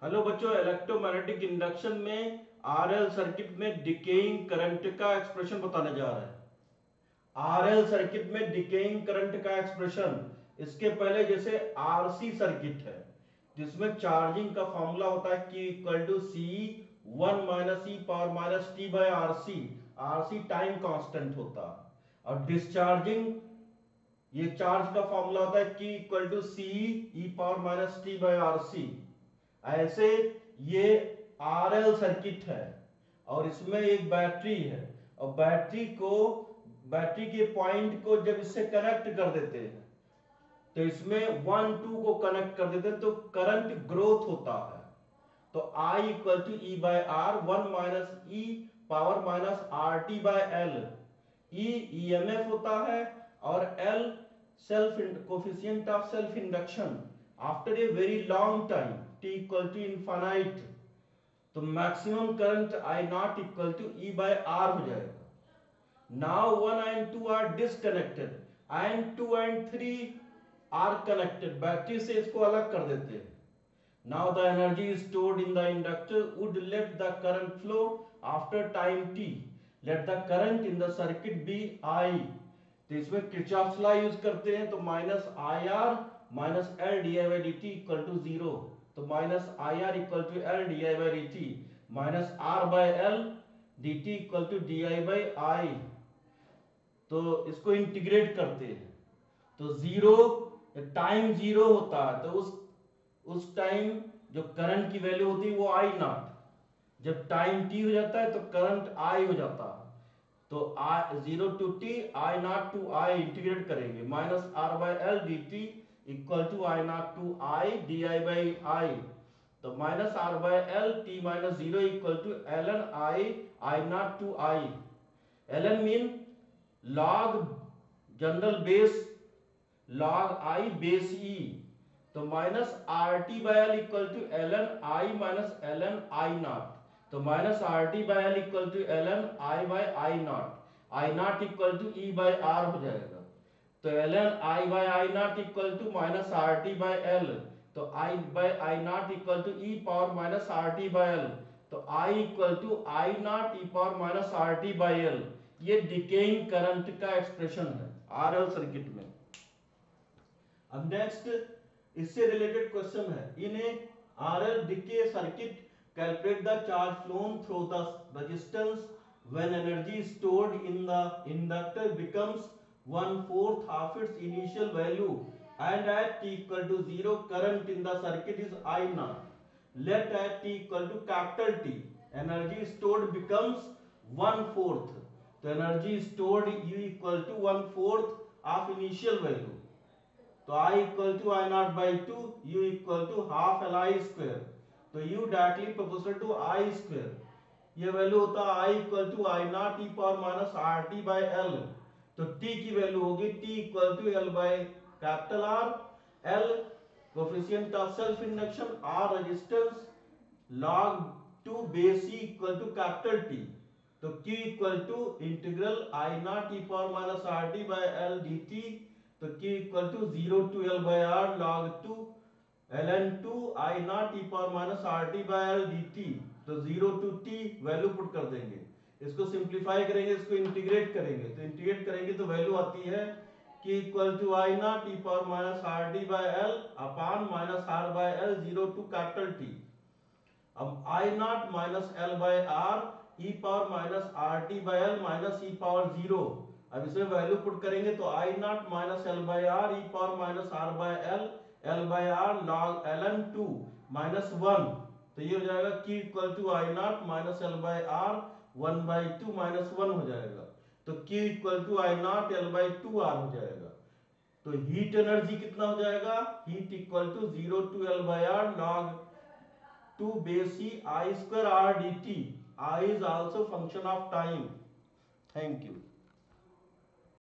Hello बच्चों, electromagnetic induction में RL circuit में डिकेइंग करंट का एक्सप्रेशन बताने जा रहा है। आरएल सर्किट में डिकेइंग करंट का एक्सप्रेशन, इसके पहले जैसे आरसी सर्किट है जिसमें चार्जिंग का फॉर्मूला होता है Q equal to C 1 - e⁻t/RC। RC time constant होता है। और डिस्चार्जिंग, ये चार्ज का फॉर्मूला होता है Q equal to C e⁻t/RC। ऐसे ये आरएल सर्किट है और इसमें एक बैटरी है, और बैटरी के पॉइंट को जब इससे कनेक्ट कर देते हैं तो इसमें 1 2 को कनेक्ट कर देते हैं तो करंट ग्रोथ होता है। तो I equal to E by R 1 - e⁻r⁻t/L। E EMF होता है और L self coefficient of self induction after a very long time t equal to infinite. तो maximum current I naught equal to E by R हो जाएगा। Now 1 and 2 are disconnected and 2 and 3 are connected. Battery से इसको अलग कर देते हैं। Now the energy stored in the inductor would let the current flow after time t. Let the current in the circuit be I. तो इसमें Kirchhoff's law use करते हैं तो minus I R minus L D I by D T equal to 0। तो minus I R equal to L D I by D T minus R by L D T equal to D I by I. तो इसको integrate करते हैं तो zero, time zero होता है तो उस टाइम जो करंट की वैल्यू होती है वो आई नॉट। जब टाइम टी हो जाता है तो करंट आई हो जाता है। तो I 0 to t I naught to I integrate करेंगे minus R by L D T equal to I naught to I D I by I. तो minus R by L T minus 0 equal to L N I naught to I. L N mean log general base log I base E. तो minus R T by L equal to L N I minus L N I naught. तो minus R T by L equal to L N I by I naught equal to E by R हो जाएगा। तो L N I by I naught equal to minus R T by L. तो I by I naught equal to E power minus R T by L. तो I equal to I naught E power minus R T by L. ये decaying current का expression है RL circuit में। अब next इससे related question है, in a RL decay circuit calculate the charge flown through the resistance when energy stored in the inductor becomes 1/4 of its initial value and at t equal to 0 current in the circuit is I naught. Let at t equal to capital T energy stored becomes 1/4. तो energy stored U equal to 1/4 of initial value। तो I equal to I naught by two, U equal to half L I square. तो U directly proportional to I square. ये value होता है I equal to I naught E power minus R T by L. तो T की value होगी T equal to L by capital R, L coefficient of self induction, R resistance, log 2 base E equal to capital T। तो Q equal to integral I naught E power minus R T by L D t. तो Q equal to 0 to L by R log 2 ln2 I naught E power minus R T by L D t. तो 0 to t value put कर देंगे, इसको simplify करेंगे, इसको integrate करेंगे। तो integrate करेंगे तो वैल्यू आती है Q equal to I naught E power minus R T by L upon minus R by L 0 to capital T। अब I naught minus L by R E power minus R T by L minus E power 0। अब इसमें value put करेंगे तो I naught minus L by R E power minus R by L by R log L N two minus 1। तो ये हो जाएगा Q equal to I naught minus L by R 1 by 2 minus 1 हो जाएगा। तो Q equal to I naught L by 2 R हो जाएगा। तो हीट एनर्जी कितना हो जाएगा, heat equal to 0 to L by R log 2 base e I square R d t. I is also function of time. Thank you.